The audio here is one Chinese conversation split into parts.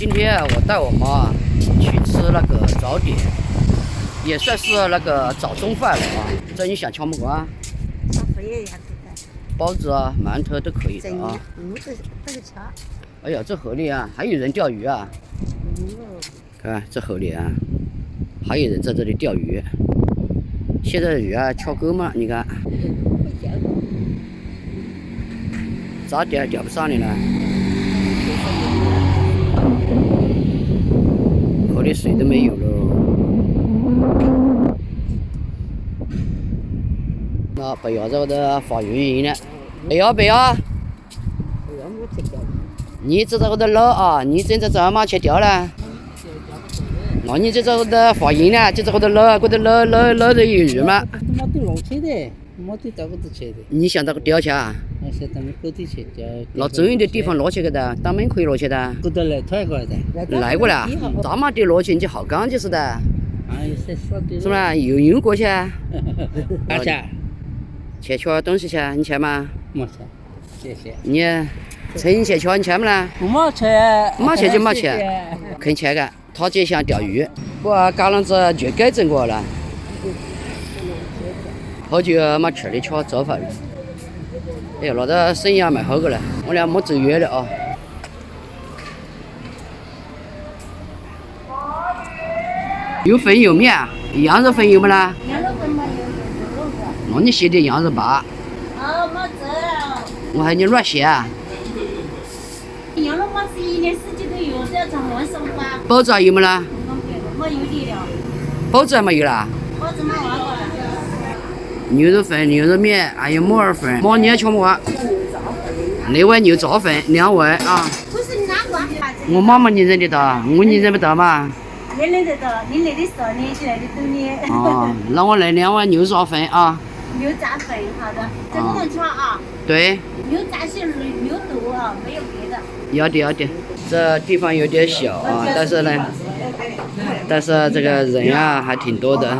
今天我带我妈去吃那个早点，也算是那个早中饭了啊。这你想吃么瓜？包子啊、馒头都可以的啊。哎呀，这河里啊，还有人钓鱼啊！看这河里啊，还有人在这里钓鱼。现在的鱼啊，翘钩嘛，你看，咋钓钓不上来了？河里水都没有喽。那白鸭在这发鱼呢，白鸭，你这在这捞啊？你正在这嘛去钓呢？那你这在这发音呢？就在这捞，这捞的有鱼吗？没得捞去的，没得到这去的。你想到钓去啊？我想到沟里去钓。那周远的地方捞去个的，当门可以捞去的。不得来太快的。来过了，这么的捞去，你好干就是的。哎，是吧？游泳过去。拿钱。去吃东西去，你去吗？没去，谢谢。你趁去吃，你去不啦？没去。没去就没去，肯去个。他姐想钓鱼，我橄榄子就改正过了。好久没吃的吃早饭了。哎呀，那个生意还蛮好个嘞，我俩没走远了啊。有粉有面，羊肉粉有没啦？羊肉粉没有，那你写点羊肉吧。哦，没这。我喊你乱写啊。羊肉嘛是一年四季都有，这要常乱收发。包子有没啦？没有的了。包子还没有啦？包子没玩过了。牛肉粉、牛肉面，还有木耳粉。妈，你要吃么啊？那碗牛杂粉2碗啊。不是你拿过啊？我妈妈你认得到，你认不到嘛？你认得到，你来的少，年纪来的多年。哦，那我来2碗牛杂粉啊。牛杂粉，好的，这个能吃啊？对。牛杂是牛肚啊，没有别的。要的。这地方有点小啊，但是这个人啊还挺多的。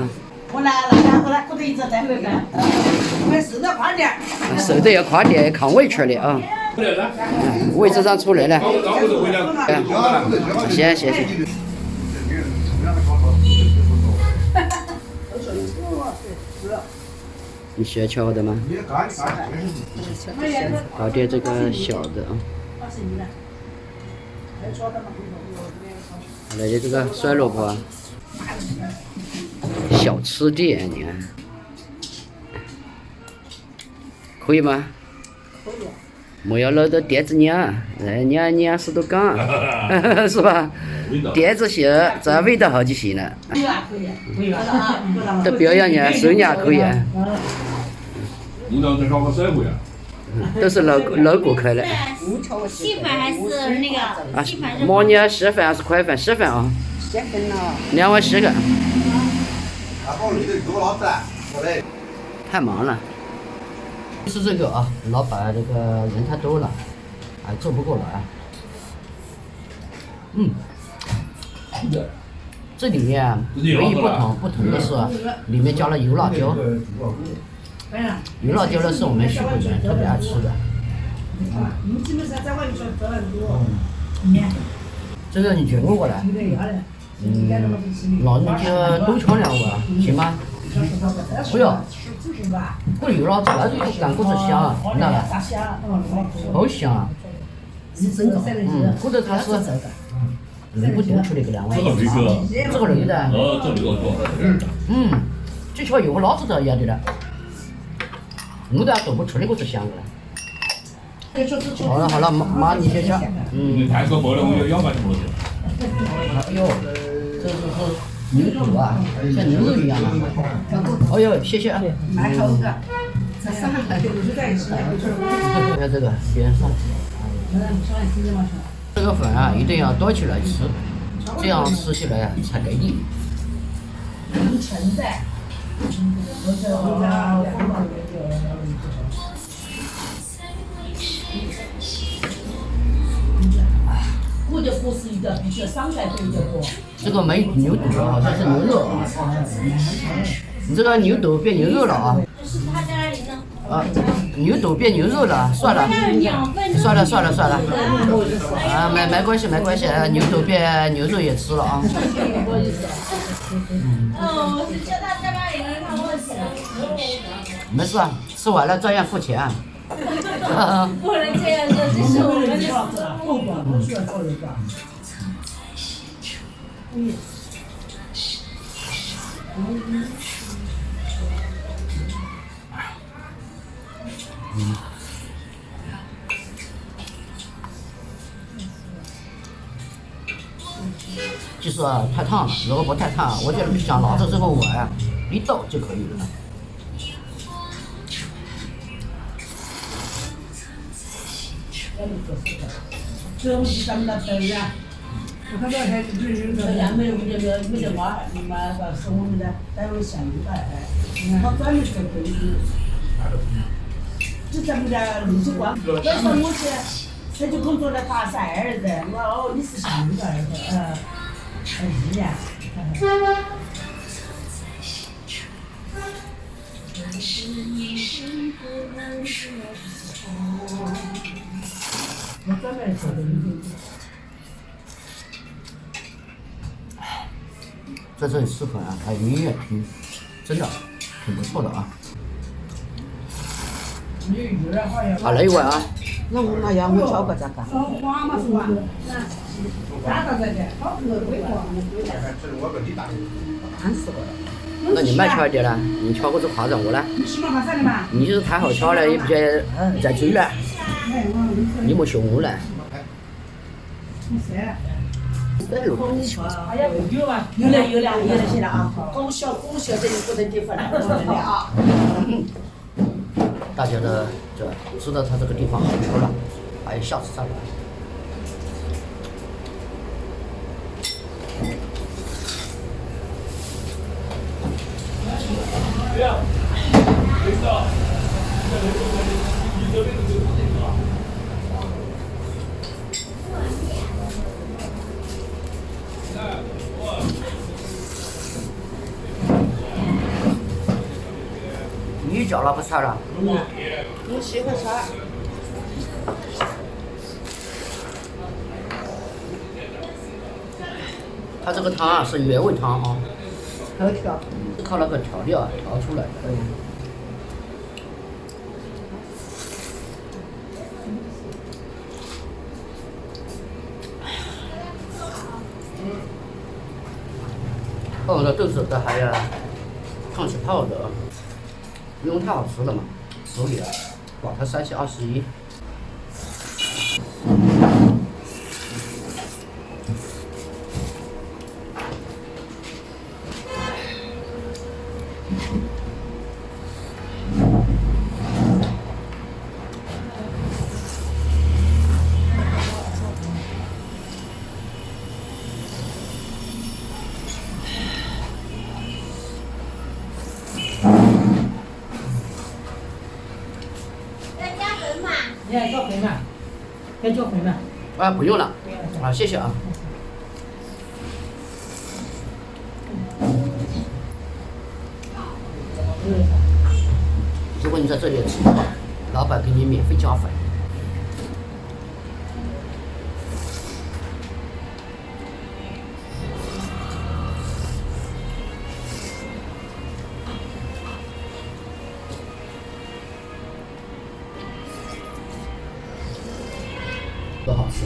我来了，我这一直在回来。我瘦得快点。瘦得要快点，看胃吃的啊。位置上出来了。谢。你喜欢吃我的吗？搞点这个小的啊。来点这个酸萝卜啊。小吃店，你看，可以吗？可以。莫要老到店子娘，娘是都讲，是吧？店子行，这味道好就行了。这表扬人，收人可以。都是老顾客了。稀饭还是那个？啊，妈你稀饭还是快饭？稀饭啊。稀饭了。2碗10个。太忙了。是这个啊，老板这个人太多了，还做不过来。这里面唯一不同的是，里面加了油辣椒。油辣椒呢是我们徐汇人特别爱吃的。这个你全过过来。那你就多吃2碗，行吗？不要，这油辣子那就干锅子香，那个好香啊！或者它是不多出来个2碗盐这个肉的，就吃油辣子的要的了，我都还做不出那个是香的了。好了，妈你先吃。太多过了，我要咬半坨子。哎呦，这是牛肚啊，像牛肉一样的。哎呦，谢谢啊。蛮好的。看这个边上。这个饭啊，一定要端起来吃，这样吃起来才给力。我的不是一个比较伤害比较多。这个没牛肚，好像是牛肉啊。你这个牛肚变牛肉了啊！就是他在那里呢。啊，牛肚变牛肉了，算了，算了。啊，没关系，牛肚变牛肉也吃了啊。哦，是叫他在那里呢，他忘记了。没事啊，吃完了照样付钱。不能这样说，这是我们的食物。就是啊，太烫了，如果不太烫，我就想拿着这个碗啊一倒就可以了。这我是咱们的豆呀，我看到还是这样没得挖，妈个是我们的单位项目的哎，他专门做这个，就咱们的路子光。那时候我是他就工作在大山儿子，我哦你是项目的儿子，1年。我专门做的在这里吃饭啊，还有音乐听，真的挺不错的啊。好了一碗啊。那我那要我挑个这个。黄嘛是吧？哪个在这？好，那你慢敲一点啦，你敲过这夸张我啦。你就是太好敲了，也不晓得在追了，你莫凶我了。在路上敲。哎呀，有啊，有了些了啊！狗小这里不能地方了啊。大家的这知道他这个地方好吃了，还有下次再来。你叫了不菜了？我喜欢吃。它这个汤啊是原味汤啊，好调。靠那个调料啊调出来的。泡的豆子的还要烫起泡的，因为太好吃了嘛，所以啊，把它321。你要交费吗？该交费吗？啊，不用了，啊，谢谢啊。如果你在这里吃的话，老板给你免费加粉。多好吃！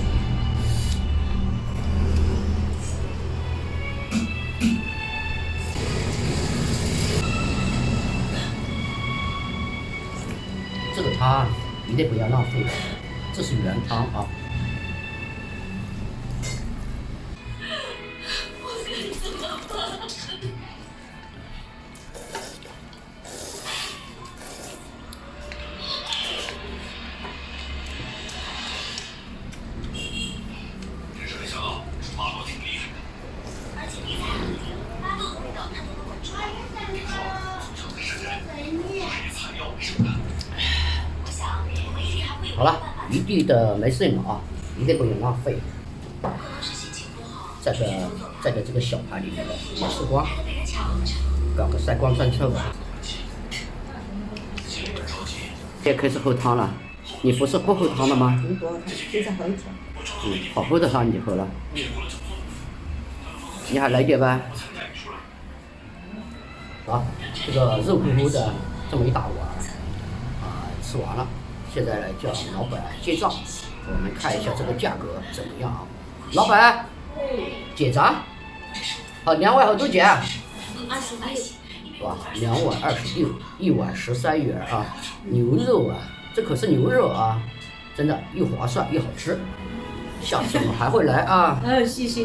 这个汤一定不要浪费，这是原汤啊。好了，一地的没剩了啊，一定不能浪费。再给这个小盘里面的也吃光。搞个赛光专车吧。也开始喝汤了，你不是不喝汤了吗？多现在很甜。好喝的汤你就喝了。你还来点呗？啊，这个肉乎乎的这么一大碗，吃完了，现在来叫老板结账，我们看一下这个价格怎么样啊？老板，结账。好，2碗好多钱？26。是吧？2碗26，1碗13元啊！牛肉啊，这可是牛肉啊，真的又划算又好吃。下次我们还会来啊！谢谢。